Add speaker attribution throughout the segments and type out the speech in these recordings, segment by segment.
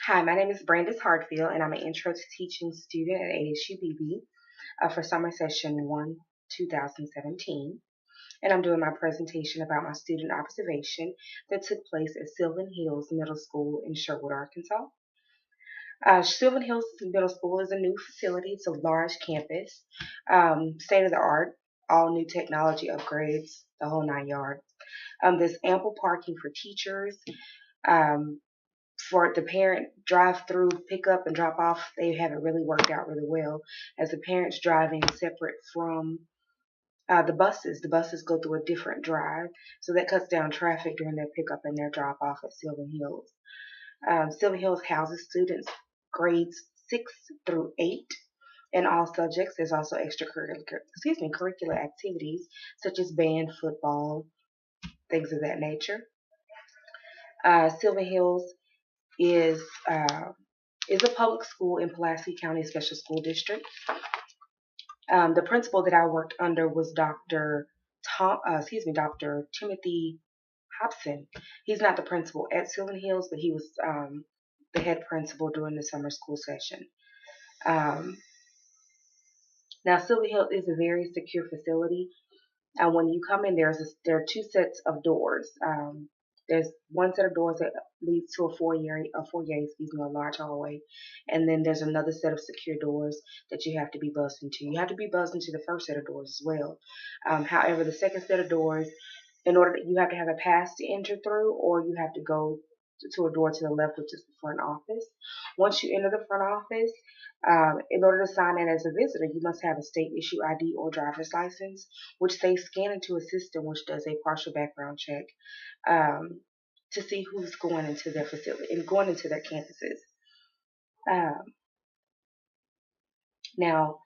Speaker 1: Hi, my name is Brandis Hartfield, and I'm an Intro to Teaching student at ASUBB for summer session 1, 2017. And I'm doing my presentation about my student observation that took place at Sylvan Hills Middle School in Sherwood, Arkansas. Sylvan Hills Middle School is a new facility. It's a large campus, state of the art, all new technology upgrades, the whole 9 yards. There's ample parking for teachers. Um, for the parent drive through pickup and drop off, they have it really worked out really well, as the parents driving separate from the buses. The buses go through a different drive, so that cuts down traffic during their pickup and their drop off at Sylvan Hills. Sylvan Hills houses students grades 6 through 8 in all subjects. There's also curricular activities such as band, football, things of that nature. Sylvan Hills is uh, is a public school in Pulaski County Special School District. The principal that I worked under was Dr. Timothy Hobson. He's not the principal at Sylvan Hills, but he was the head principal during the summer school session. Um, Now, Sylvan Hills is a very secure facility. When you come in, there are two sets of doors. There's one set of doors that leads to a large hallway, and then there's another set of secure doors that you have to be buzzed into. You have to be buzzed into the first set of doors as well. However, the second set of doors, you have to have a pass to enter through, or you have to go to a door to the left, which is the front office. Once you enter the front office, in order to sign in as a visitor, you must have a state issue ID or driver's license, which they scan into a system which does a partial background check um, to see who's going into their facility and going into their campuses. Um, Now,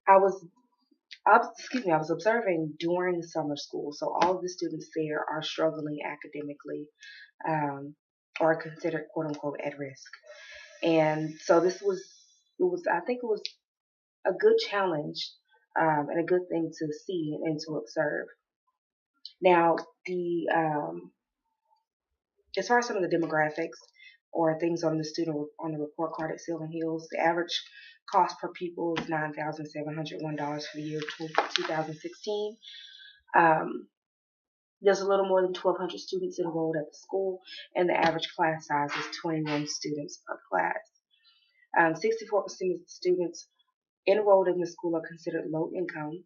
Speaker 1: I was I was observing during summer school, so all of the students there are struggling academically, um, or considered quote unquote at risk. And so I think it was a good challenge, and a good thing to see and to observe. Now, the as far as some of the demographics or things on the report card at Sylvan Hills, the average cost per pupil is $9,701 for the year 2016. Um, there's a little more than 1,200 students enrolled at the school, and the average class size is 21 students per class. 64% of the students enrolled in the school are considered low income,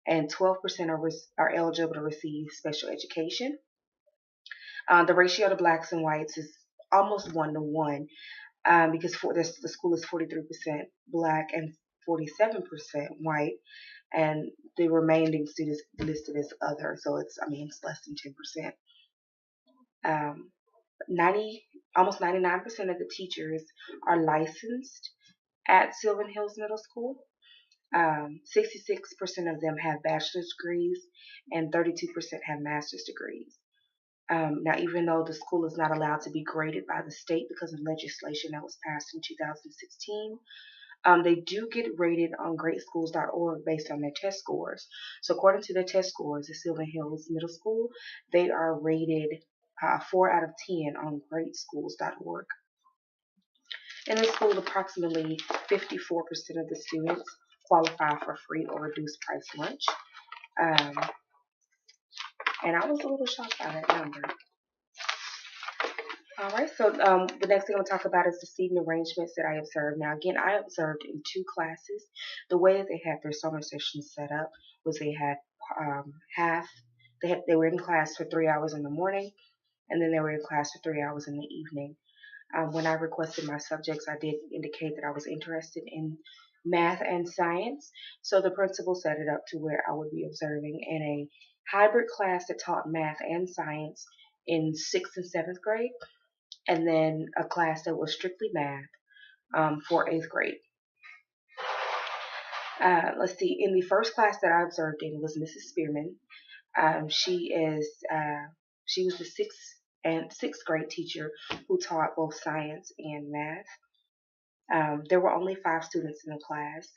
Speaker 1: and 12% are eligible to receive special education. The ratio to blacks and whites is almost 1 to 1, because the school is 43% black and 47% white, and the remaining students listed as other. So it's less than 10%. Um, 90 Almost 99% of the teachers are licensed at Sylvan Hills Middle School. 66% of them have bachelor's degrees, and 32% have master's degrees. Now, even though the school is not allowed to be graded by the state because of legislation that was passed in 2016, they do get rated on GradeSchools.org based on their test scores. So, according to their test scores at Sylvan Hills Middle School, they are rated 4 out of 10 on GradeSchools.org. In the school, approximately 54% of the students qualify for free or reduced price lunch. Um, and I was a little shocked by that number. All right, so the next thing I'm going to talk about is the seating arrangements that I observed. Now, again, I observed in two classes. The way that they had their summer sessions set up was they had half, they were in class for 3 hours in the morning, and then they were in class for 3 hours in the evening. When I requested my subjects, I did indicate that I was interested in math and science, so the principal set it up to where I would be observing in a hybrid class that taught math and science in 6th and 7th grade, and then a class that was strictly math for 8th grade. Let's see. In the first class that I observed in was Mrs. Spearman. She is she was the sixth grade teacher who taught both science and math. There were only 5 students in the class.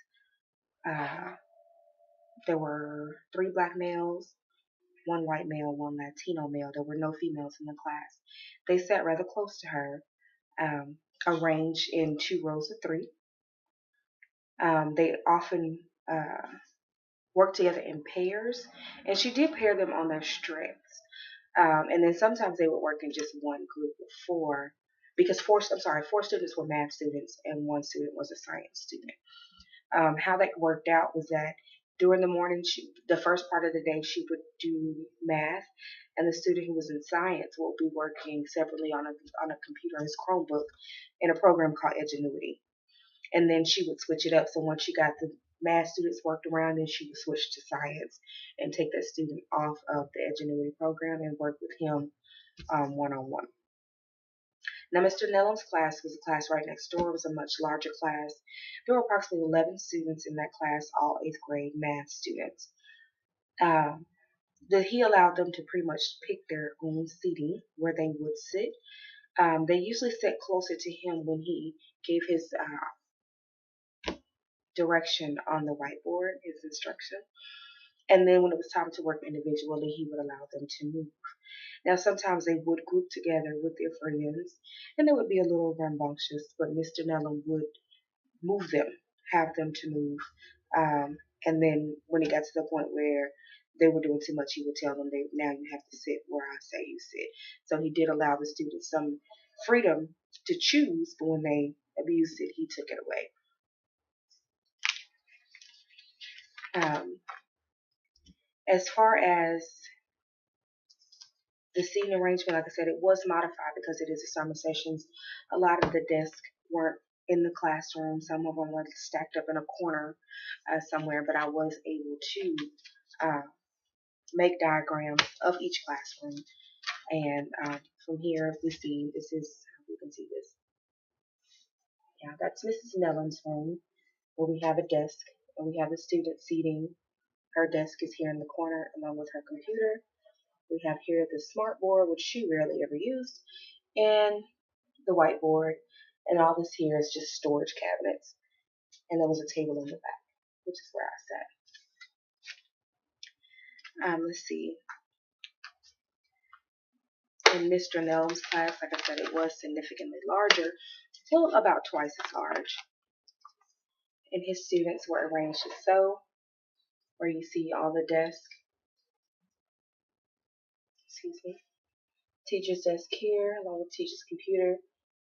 Speaker 1: Uh, there were 3 black males, one white male, one Latino male. There were no females in the class. They sat rather close to her, um, arranged in two rows of three. They often worked together in pairs, and she did pair them on their strengths. And then sometimes they would work in just one group of four, because four students were math students and one student was a science student. How that worked out was that during the morning, the first part of the day, she would do math, and the student who was in science will be working separately on a computer, his Chromebook, in a program called Edgenuity. And then she would switch it up. So once she got the math students worked around, then she would switch to science and take that student off of the Edgenuity program and work with him one on one. Now, Mr. Nellum's class was a class right next door. It was a much larger class. There were approximately 11 students in that class, all eighth grade math students. Um, he allowed them to pretty much pick their own seating where they would sit. They usually sat closer to him when he gave his direction on the whiteboard, his instruction. And then when it was time to work individually, he would allow them to move. Now, sometimes they would group together with their friends, and they would be a little rambunctious, but Mr. Nellum would move them, have them to move. Um, and then when it got to the point where they were doing too much, he would tell them, now you have to sit where I say you sit. So he did allow the students some freedom to choose, but when they abused it, he took it away. As far as the seating arrangement, like I said, it was modified because it is a summer sessions. A lot of the desks weren't in the classroom. Some of them were stacked up in a corner somewhere, but I was able to uh, make diagrams of each classroom. And from here, we see you can see this. Yeah, that's Mrs. Nellum's room where we have a desk and we have the student seating. Her desk is here in the corner along with her computer. We have here the smart board, which she rarely ever used, and the whiteboard. And all this here is just storage cabinets. And there was a table in the back, which is where I sat. Let's see. In Mr. Nellum's class, like I said, it was significantly larger, well, about twice as large. And his students were arranged as so, where you see all the desks. Excuse me. Teacher's desk here, along with teacher's computer.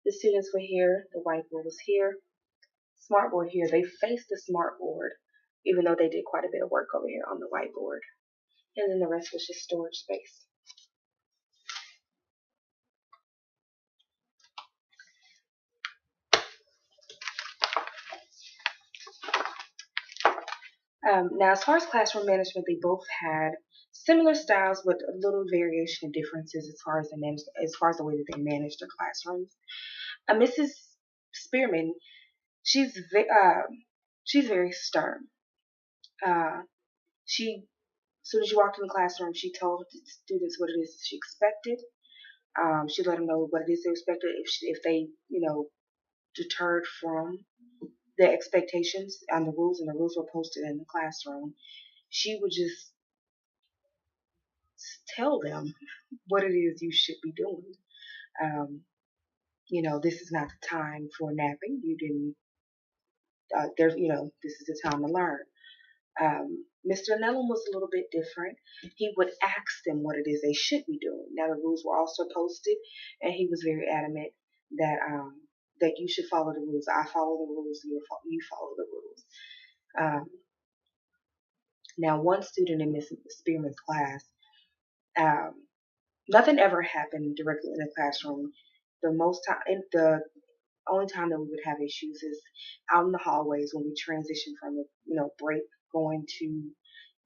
Speaker 1: The students were here. The whiteboard was here. Smartboard here. They faced the smartboard, even though they did quite a bit of work over here on the whiteboard. And then the rest was just storage space. Now, as far as classroom management, they both had similar styles with a little variation of differences as far as the way that they managed their classrooms. Mrs. Spearman, she's she's very stern. Uh, she as soon as you walked in the classroom, she told the students what it is she expected. She let them know what it is they expected. If they deterred from the expectations and the rules were posted in the classroom, she would just tell them what it is you should be doing. Um, this is not the time for napping. You didn't. This is the time to learn. Mr. Nellum was a little bit different. He would ask them what it is they should be doing. Now the rules were also posted, and he was very adamant that you should follow the rules. I follow the rules. You follow the rules. Um, Now, one student in Miss Spearman's class, um, nothing ever happened directly in the classroom. The only time that we would have issues is out in the hallways when we transition from the break going to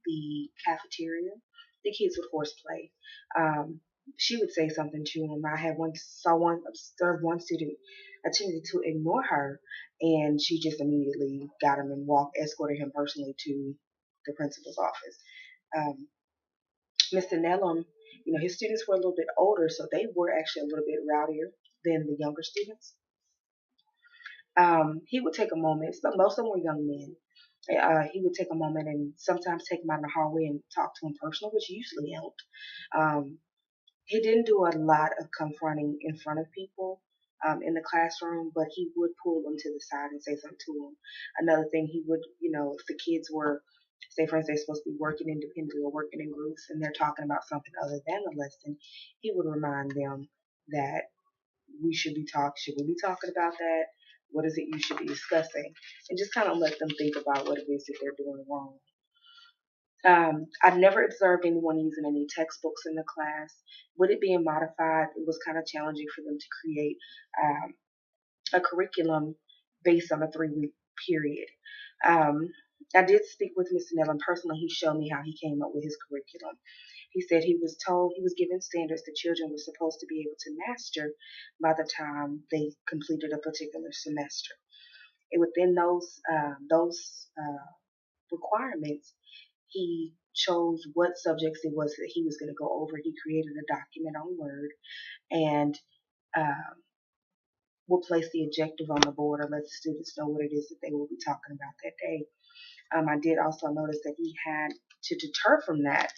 Speaker 1: the cafeteria. The kids would horseplay. Um, she would say something to him. I had observed one student attempted to ignore her, and she just immediately got him and escorted him personally to the principal's office. Um, Mr. Nellum, his students were a little bit older, so they were actually a little bit rowdier than the younger students. He would take a moment, but most of them were young men. He would take a moment and sometimes take him out in the hallway and talk to him personally, which usually helped. Um, he didn't do a lot of confronting in front of people in the classroom, but he would pull them to the side and say something to them. Another thing, he would, if the kids were, say, for instance, they're supposed to be working independently or working in groups and they're talking about something other than the lesson, he would remind them that should we be talking about that? What is it you should be discussing? And just kind of let them think about what it is that they're doing wrong. I've never observed anyone using any textbooks in the class. With it being modified, it was kind of challenging for them to create um, a curriculum based on a 3 week period. Um, I did speak with Mr. Nellen personally. He showed me how he came up with his curriculum. He said he was told he was given standards that children were supposed to be able to master by the time they completed a particular semester. And within those requirements, he chose what subjects it was that he was going to go over. He created a document on Word and um, will place the objective on the board or let the students know what it is that they will be talking about that day. I did also notice that he had to deter from that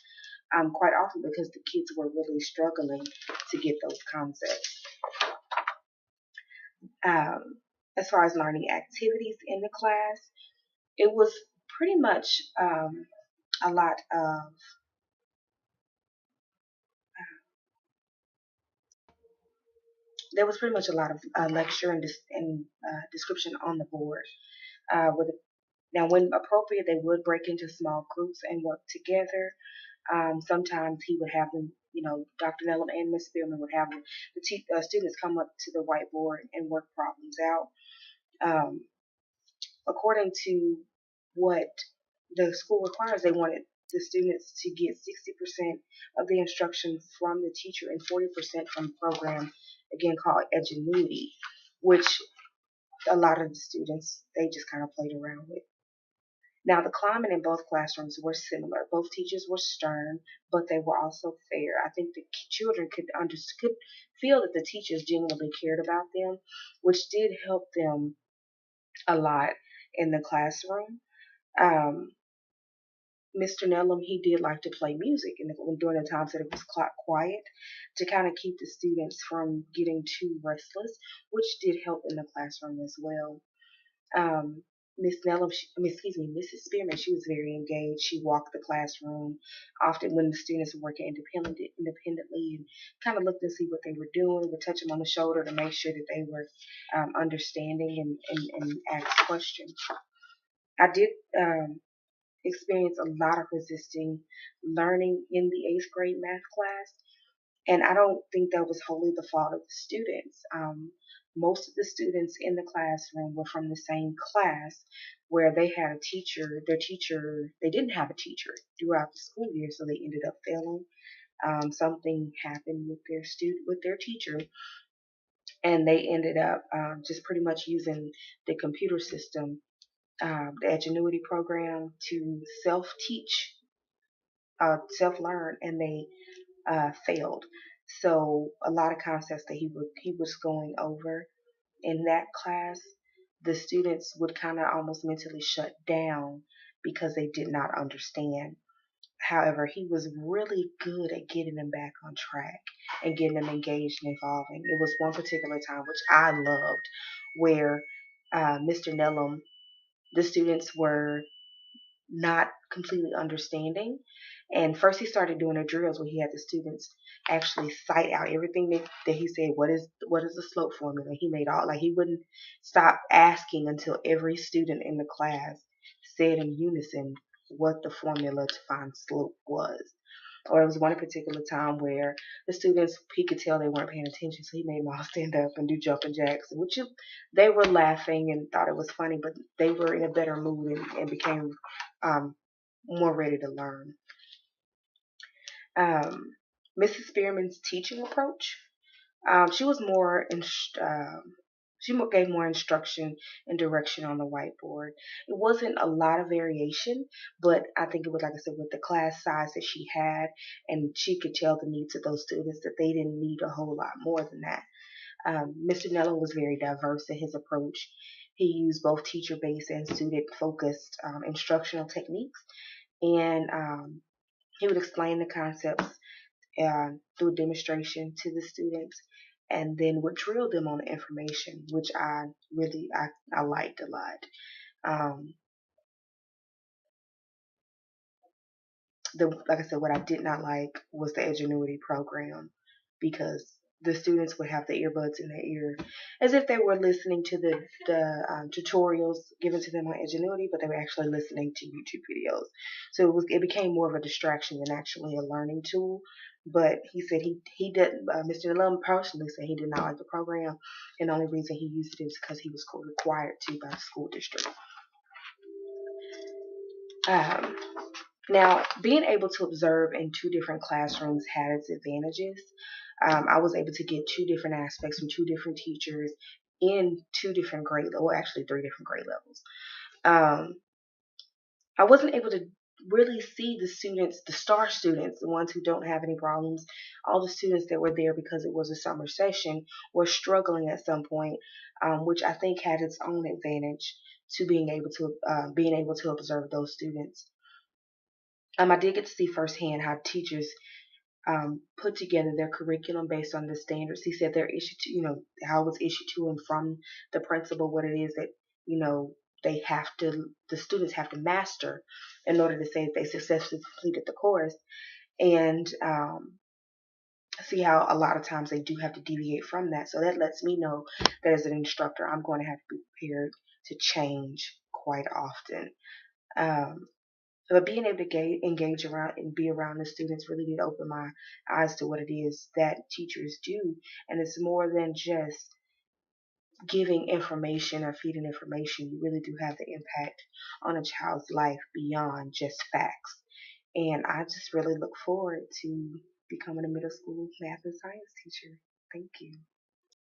Speaker 1: quite often because the kids were really struggling to get those concepts. Um, as far as learning activities in the class, it was pretty much a lot of there was pretty much a lot of lecture and description on the board. With Now, when appropriate, they would break into small groups and work together. Sometimes he would have them, Dr. Nellum and Miss Spearman would have the students come up to the whiteboard and work problems out. Um, According to what the school requires, they wanted the students to get 60% of the instruction from the teacher and 40% from a program, again called Edgenuity, which a lot of the students, they just kind of played around with. Now, the climate in both classrooms were similar. Both teachers were stern, but they were also fair. I think the children could feel that the teachers genuinely cared about them, which did help them a lot in the classroom. Um, Mr. Nellum, he did like to play music and during the times that it was quiet to kind of keep the students from getting too restless, which did help in the classroom as well. um, Miss Nellum, excuse me, Mrs. Spearman, she was very engaged. She walked the classroom often when the students were working independently and kind of looked and see what they were doing, would touch them on the shoulder to make sure that they were understanding and ask questions. I did experience a lot of resisting learning in the eighth grade math class. And I don't think that was wholly the fault of the students. Most of the students in the classroom were from the same class where they had a teacher. They didn't have a teacher throughout the school year, so they ended up failing. Something happened with their teacher, and they ended up just pretty much using the computer system, the Edgenuity program, to self learn, and they failed. So a lot of concepts that he was going over in that class, the students would kind of almost mentally shut down because they did not understand. However, he was really good at getting them back on track and getting them engaged and involving. It was one particular time which I loved where Mr. Nellum, the students were not completely understanding. And first he started doing the drills where he had the students actually cite out everything that he said. What is the slope formula? He made all like he wouldn't stop asking until every student in the class said in unison what the formula to find slope was. Or it was one particular time where the students, he could tell they weren't paying attention, so he made them all stand up and do jumping jacks, they were laughing and thought it was funny, but they were in a better mood and became um, more ready to learn. Um, Mrs. Spearman's teaching approach, she was more gave more instruction and direction on the whiteboard. It wasn't a lot of variation, but I think it was, like I said, with the class size that she had, and she could tell the needs of those students that they didn't need a whole lot more than that. Mr. Nello was very diverse in his approach. He used both teacher-based and student-focused instructional techniques, and he would explain the concepts through demonstration to the students, and then would drill them on the information, which I liked a lot. Um, like I said, what I did not like was the Edgenuity program, because the students would have the earbuds in their ear as if they were listening to the tutorials given to them on Edgenuity, but they were actually listening to YouTube videos. So it became more of a distraction than actually a learning tool. But he said he did. Mr. Lum personally said he did not like the program, and the only reason he used it is because he was required to by the school district. Um, Now, being able to observe in two different classrooms had its advantages. I was able to get two different aspects from two different teachers in two different grade, well, actually three different grade levels. Um, I wasn't able to really see the students, the star students, the ones who don't have any problems. All the students that were there because it was a summer session were struggling at some point, which I think had its own advantage to being able to observe those students. I did get to see firsthand how teachers put together their curriculum based on the standards. He said they're issued to, how it was issued to and from the principal, what it is that, you know, the students have to master in order to say that they successfully completed the course. And see how a lot of times they do have to deviate from that. So that lets me know that as an instructor, I'm going to have to be prepared to change quite often. Um, but being able to engage around and be around the students really did open my eyes to what it is that teachers do. And it's more than just giving information or feeding information. You really do have the impact on a child's life beyond just facts. And I just really look forward to becoming a middle school math and science teacher. Thank you.